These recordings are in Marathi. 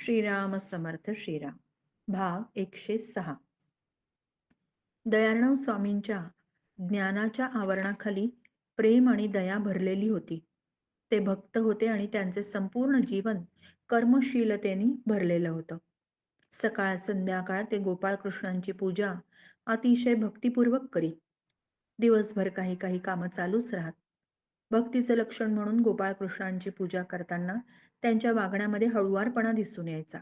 श्रीराम समर्थ श्रीराम. भाग 106. दयार्णव स्वामींच्या ज्ञानाच्या आवरणाखाली प्रेम आणि दया भरलेली होती. ते भक्त होते आणि त्यांचे संपूर्ण जीवन कर्मशीलतेने भरलेलं होतं. सकाळ संध्याकाळ ते गोपाळकृष्णांची पूजा अतिशय भक्तिपूर्वक करीत. दिवसभर काही काही कामं चालूच राहत. भक्तीचं लक्षण म्हणून गोपाळकृष्णांची पूजा करताना त्यांच्या वागण्यामध्ये हळुवारपणा दिसून यायचा.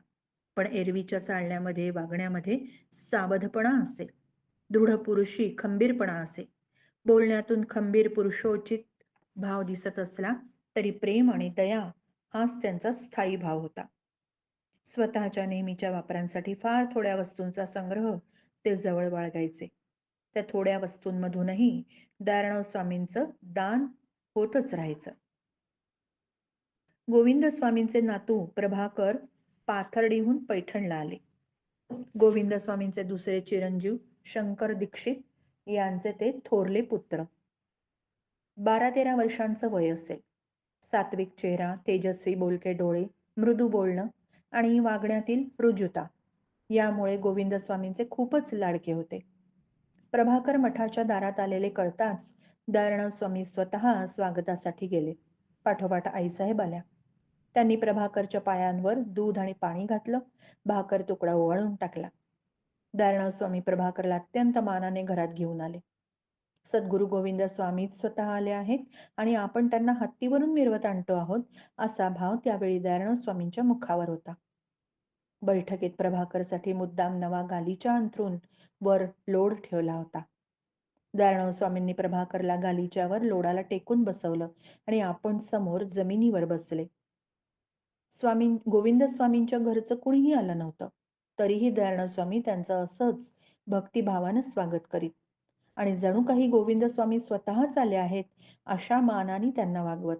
पण एरवीच्या चालण्यामध्ये वागण्यामध्ये सावधपणा असे. दृढ पुरुषी खंबीरपणा असे. बोलण्यातून खंबीर पुरुषोचित भाव दिसत असला तरी प्रेम आणि दया हाच त्यांचा स्थायी भाव होता. स्वतःच्या नेहमीच्या वापरांसाठी फार थोड्या वस्तूंचा संग्रह ते जवळ बाळगायचे. त्या थोड्या वस्तूंमधूनही दयार्णव स्वामींचं दान होतच राहायचं. गोविंद स्वामींचे नातू प्रभाकर पाथर्डीहून पैठणला आले. गोविंद स्वामींचे दुसरे चिरंजीव शंकर दीक्षित यांचे ते थोरले पुत्र. 12-13 वर्षांचं वय असेल. सात्विक चेहरा, तेजस्वी बोलके डोळे, मृदू बोलणं आणि वागण्यातील रुजुता यामुळे गोविंद स्वामींचे खूपच लाडके होते. प्रभाकर मठाच्या दारात आलेले कळताच दयार्णव स्वामी स्वतः स्वागतासाठी गेले. पाठोपाठ आईसाहेब आल्या. त्यांनी प्रभाकरच्या पायांवर दूध आणि पाणी घातलं. भाकर तुकडा ओवाळून टाकला. दयार्णव स्वामी प्रभाकरला अत्यंत मानाने घरात घेऊन आले. सद्गुरू गोविंद स्वामीच स्वतः आले आहेत आणि आपण त्यांना हत्तीवरून मिरवत आणतो आहोत असा भाव त्यावेळी दयार्णव स्वामींच्या मुखावर होता. बैठकीत प्रभाकरसाठी मुद्दाम नवा गालीचा अंथरून वर लोड ठेवला होता. दयार्णव स्वामींनी प्रभाकरला गालीच्यावर लोडाला टेकून बसवलं आणि आपण समोर जमिनीवर बसले. गोविंद स्वामींच्या घरचं कुणीही आलं नव्हतं. तरीही दयार्णव स्वामी त्यांचं असंच भक्तिभावानं स्वागत करीत आणि जणू काही गोविंद स्वामी स्वतःच आले आहेत अशा मानाने त्यांना वागवत.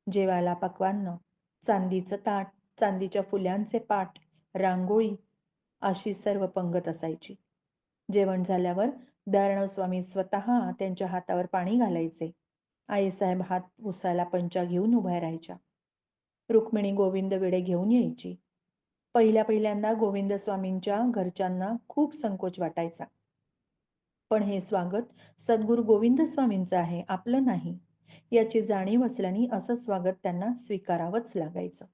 जेवायला पक्वान्न, चांदीचं ताट, चांदीच्या फुल्यांचे पाट, रांगोळी अशी सर्व पंगत असायची. जेवण झाल्यावर दयार्णव स्वामी स्वतः त्यांच्या हातावर पाणी घालायचे. आईसाहेब हात पुसायला पंचा घेऊन उभ्या राहायच्या. रुक्मिणी गोविंद विडे घेऊन यायची. पहिल्यांदा गोविंद स्वामींच्या घरच्यांना खूप संकोच वाटायचा. पण हे स्वागत सद्गुरू गोविंद स्वामींचं आहे, आपलं नाही याची जाणीव असल्याने असं स्वागत त्यांना स्वीकारावंच लागायचं.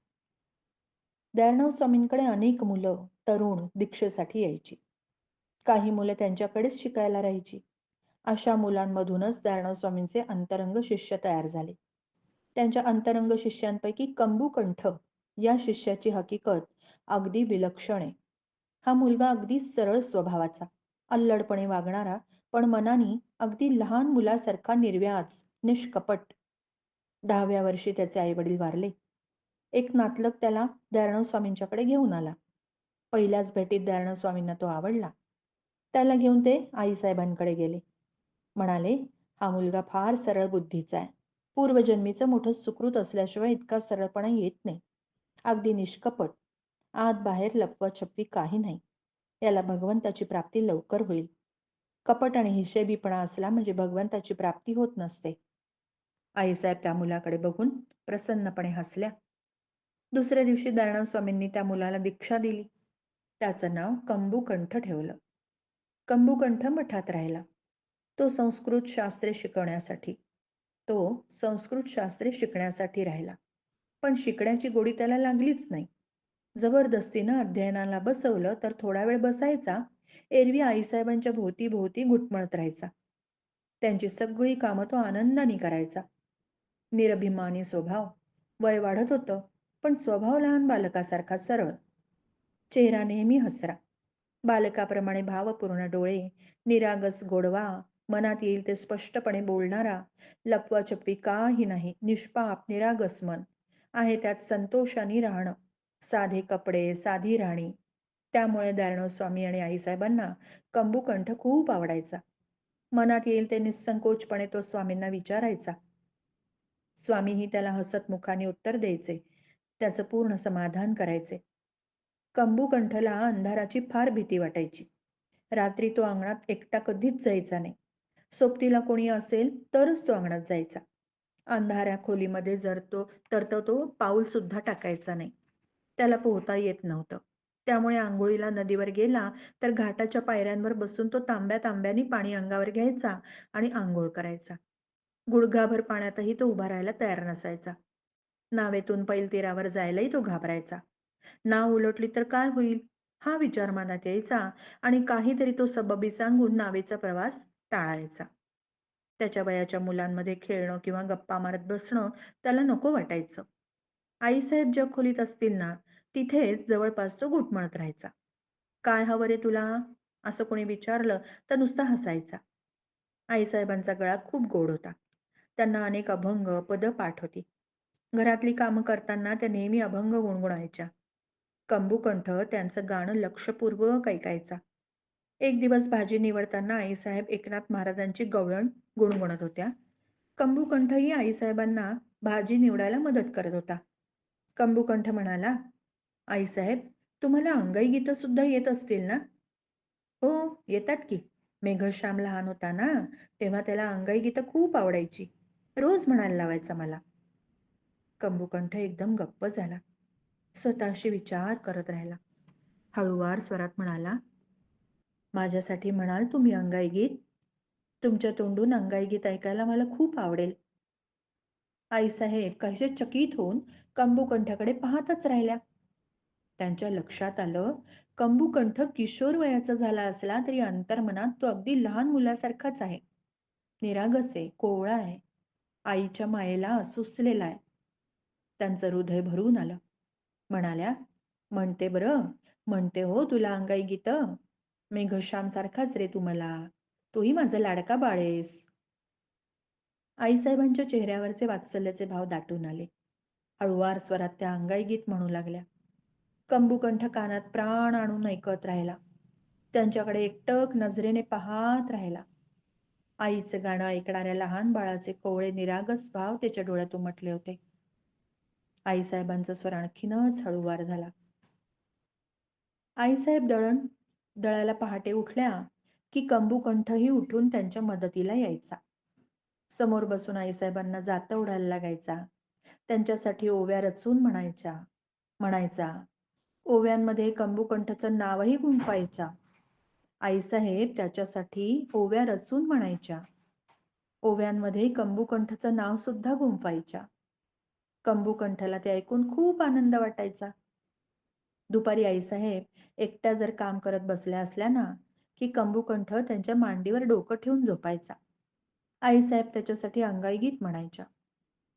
दयार्णव स्वामींकडे अनेक मुलं तरुण दीक्षेसाठी यायची. काही मुलं त्यांच्याकडेच शिकायला राहायची. अशा मुलांमधूनच दयार्णव स्वामींचे अंतरंग शिष्य तयार झाले. त्यांच्या अंतरंग शिष्यांपैकी कंबुकंठ या शिष्याची हकीकत अगदी विलक्षण आहे. हा मुलगा अगदी सरळ स्वभावाचा, अल्लडपणे वागणारा, पण मनाने अगदी लहान मुलासारखा निर्व्याज, निष्कपट. 10व्या वर्षी त्याचे आईवडील वारले. एक नातलग त्याला दयार्णव स्वामींच्याकडे घेऊन आला. पहिल्याच भेटीत दयार्णव स्वामींना तो आवडला. त्याला घेऊन ते आईसाहेबांकडे गेले. म्हणाले, हा मुलगा फार सरळ बुद्धीचा आहे. पूर्वजन्मीचं मोठं सुकृत असल्याशिवाय इतका सरळपणा येत नाही. अगदी निष्कपट, आत बाहेर लपवाछपवी काही नाही. याला भगवंताची प्राप्ती लवकर होईल. कपट आणि हिशेबीपणा असला म्हणजे भगवंताची प्राप्ती होत नसते. आईसाहेब त्या मुलाकडे बघून प्रसन्नपणे हसल्या. दुसऱ्या दिवशी दयार्णव स्वामींनी त्या मुलाला दीक्षा दिली. त्याचं नाव कंबुकंठ ठेवलं. कंबुकंठ मठात राहिला. तो संस्कृत शास्त्रे शिकण्यासाठी राहिला. पण शिकण्याची गोडी त्याला लागलीच नाही. जबरदस्तीनं अध्ययनाला बसवलं तर थोडा वेळ बसायचा. एरवी आईसाहेबांच्या भोवती भोवती घुटमळत राहायचा. त्यांची सगळी कामं तो आनंदाने करायचा. निरभिमानी स्वभाव. वय वाढत होतं, पण स्वभाव लहान बालकासारखा सरळ. चेहरा नेहमी हसरा. बालकाप्रमाणे भावपूर्ण डोळे, निरागस गोडवा, मनात येईल ते स्पष्टपणे बोलणारा, लपवाछपवी काही नाही, निष्पाप निरागस मन आहे. त्यात संतोषाने राहणं, साधे कपडे, साधी राहणी. त्यामुळे दयार्णव स्वामी आणि आईसाहेबांना कंबुकंठ खूप आवडायचा. मनात येईल ते निसंकोचपणे तो स्वामींना विचारायचा. स्वामीही त्याला हसत मुखाने उत्तर द्यायचे. त्याचं पूर्ण समाधान करायचे. कंबुकंठला अंधाराची फार भीती वाटायची. रात्री तो अंगणात एकटा कधीच जायचा नाही. सोबतीला कोणी असेल तरच तो अंगणात जायचा. अंधाऱ्या खोलीमध्ये तर तो पाऊल सुद्धा टाकायचा नाही. त्याला पोहता येत नव्हतं. त्यामुळे अंघोळीला नदीवर गेला तर घाटाच्या पायऱ्यांवर बसून तो तांब्या-तांब्यानी पाणी अंगावर घ्यायचा आणि अंघोळ करायचा. गुडघाभर पाण्यातही तो उभा राहायला तयार नसायचा. नावेतून पैलतीरावर जायलाही तो घाबरायचा. नाव उलटली तर काय होईल? हा विचार मनात यायचा आणि काहीतरी तो सबबी सांगून नावेचा प्रवास टाळायचा. त्याच्या वयाच्या मुलांमध्ये खेळणं किंवा गप्पा मारत बसणं त्याला नको वाटायचं. आईसाहेब ज्या खोलीत असतील ना, तिथेच जवळपास तो घुटमळत राहायचा. "काय हवं रे तुला?" असं कोणी विचारलं तर नुसता हसायचा. आईसाहेबांचा गळा खूप गोड होता. त्यांना अनेक अभंग, पदं पाठ होती. घरातली कामं करताना त्या नेहमी अभंग गुणगुणायच्या. कंबूकंठ त्यांचं गाणं लक्षपूर्वक ऐकायचा. एक दिवस भाजी निवडताना आईसाहेब एकनाथ महाराजांची गवळण गुणगुणत होत्या. कंबूकंठही आईसाहेबांना भाजी निवडायला मदत करत होता. कंबूकंठ म्हणाला, "आईसाहेब, तुम्हाला अंगाई गीतं सुद्धा येत असतील ना?" "हो, येतात की. मेघश्याम लहान होता ना, तेव्हा त्याला अंगाई गीतं खूप आवडायची. रोज म्हणायला लावायचा मला." कंबूकंठ एकदम गप्प झाला. स्वतःशी विचार करत राहिला. हळुवार स्वरात म्हणाला, "माझ्यासाठी म्हणाल तुम्ही अंगाई गीत? तुमच्या तोंडून अंगाई गीत ऐकायला मला खूप आवडेल." आईसाहेब काहीसे चकित होऊन कंबूकंठाकडे पाहतच राहिल्या. त्यांच्या लक्षात आलं, कंबूकंठ किशोर वयाचा झाला असला तरी अंतर्मनात तो अगदी लहान मुलासारखाच आहे. निरागस आहे, कोवळा आहे. आईच्या मायेला असुसलेला आहे. त्यांचं हृदय भरून आलं. म्हणाल्या, "म्हणते बरं, म्हणते हो तुला अंगाई गीतं. मेघश्याम सारखाच रे तू मला. तूही माझा लाडका बाळ आहेस." आईसाहेबांच्या चेहऱ्यावरचे वात्सल्याचे भाव दाटून आले. हळुवार स्वरात त्या अंगाई गीत म्हणू लागल्या. कंबूकंठ कानात प्राण आणून ऐकत राहिला. त्यांच्याकडे एकटक नजरेने पाहत राहिला. आईचं गाणं ऐकणाऱ्या लहान बाळाचे कोवळे निरागस भाव त्याच्या डोळ्यात उमटले होते. आईसाहेबांचा स्वर आणखीनच हळूवार झाला. आईसाहेब दळायला पहाटे उठल्या की कंबूकंठही उठून त्यांच्या मदतीला यायचा. समोर बसून आईसाहेबांना जातं ओढायला लागायचा. त्यांच्यासाठी ओव्या रचून म्हणायचा. ओव्यांमध्ये कंबूकंठचं नावही गुंफायच्या. आईसाहेब त्याच्यासाठी ओव्या रचून म्हणायच्या. ओव्यांमध्ये कंबूकंठचं नाव सुद्धा गुंफायच्या. कंबूकंठला ते ऐकून खूप आनंद वाटायचा. दुपारी आईसाहेब एकट्या जर काम करत बसल्या असल्या ना, की कंबूकंठ त्यांच्या मांडीवर डोकं ठेवून झोपायचा. आईसाहेब त्याच्यासाठी अंगाई गीत म्हणायच्या.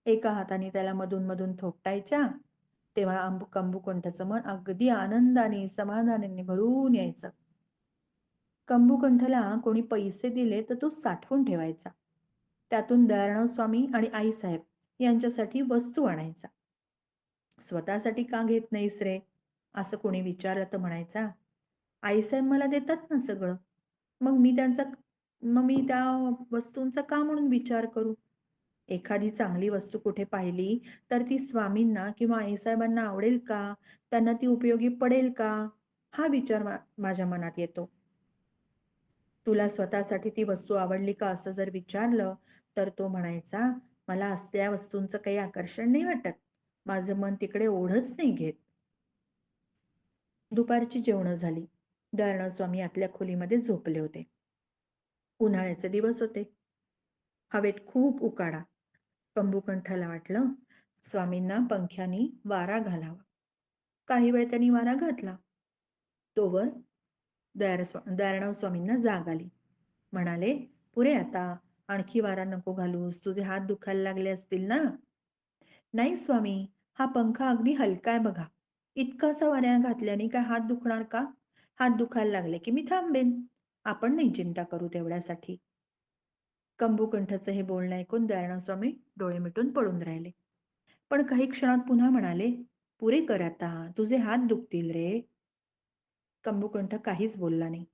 एका हाताने त्याला मधून मधून थोपटायच्या, तेव्हा कंबूकंठचं मन अगदी आनंदाने समाधानाने भरून यायचं. कंबूकंठला कोणी पैसे दिले तर तो साठवून ठेवायचा. त्यातून दयाळराव स्वामी आणि आईसाहेब यांच्यासाठी वस्तू आणायचा. स्वतःसाठी का घेत नाहीस रे? असं कोणी विचारलं तर म्हणायचा, आईसाहेब मला देतात ना सगळं. मग मी त्या वस्तूंचा का म्हणून विचार करू? एखादी चांगली वस्तू कुठे पाहिली तर ती स्वामींना किंवा आईसाहेबांना आवडेल का? त्यांना ती उपयोगी पडेल का? हा विचार माझ्या मनात येतो. तुला स्वतःसाठी ती वस्तू आवडली का असं जर विचारलं तर तो म्हणायचा, मला असल्या वस्तूंचं काही आकर्षण नाही वाटत. माझं मन तिकडे ओढच नाही घेत. दुपारची जेवणं झाली. दयाळराव स्वामी आतल्या खोलीमध्ये झोपले होते. उन्हाळ्याचे दिवस होते. हवेत खूप उकाडा. कंबूकंठाला वाटलं, स्वामींना पंख्यानी वारा घालावा. काही वेळ त्यांनी वारा घातला. तोवर दयाळराव स्वामींना जाग आली. म्हणाले, "पुरे आता. आणखी वारा नको घालूस. तुझे हात दुखायला लागले असतील ना?" "नाही स्वामी, हा पंखा अगदी हलका आहे बघा. इतकासा वाऱ्याने घातल्याने काय हात दुखणार का? हात दुखायला लागले की मी थांबेन. आपण नाही चिंता करू तेवढ्यासाठी." कंबूकंठचं हे बोलणं ऐकून दयाळराव स्वामी डोळे मिटून पडून राहिले. पण काही क्षणात पुन्हा म्हणाले, "पुरे कर आता. तुझे हात दुखतील रे." कंबूकंठ काहीच बोलला नाही.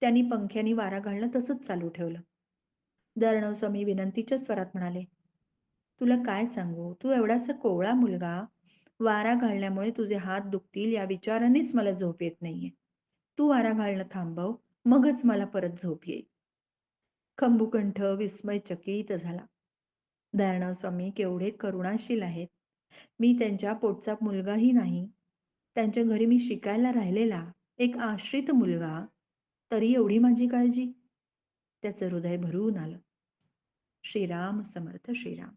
त्यांनी पंख्यानी वारा घालणं तसंच चालू ठेवलं. दयाळराव स्वामी विनंतीच्या स्वरात म्हणाले, "तुला काय सांगू? तू एवढासा कोवळा मुलगा, वारा घालण्यामुळे तुझे हात दुखतील या विचारानेच मला झोप येत नाहीये. तू वारा घालणं थांबव, मगच मला परत झोप येईल." कंबूकंठ विस्मयचकित झाला. दयाळराव स्वामी केवढे करुणाशील आहेत. मी त्यांच्या पोटचा मुलगाही नाही. त्यांच्या घरी मी शिकायला राहिलेला एक आश्रित मुलगा, तरी एवढी माझी काळजी. त्याचं हृदय भरून आलं. श्रीराम समर्थ श्रीराम.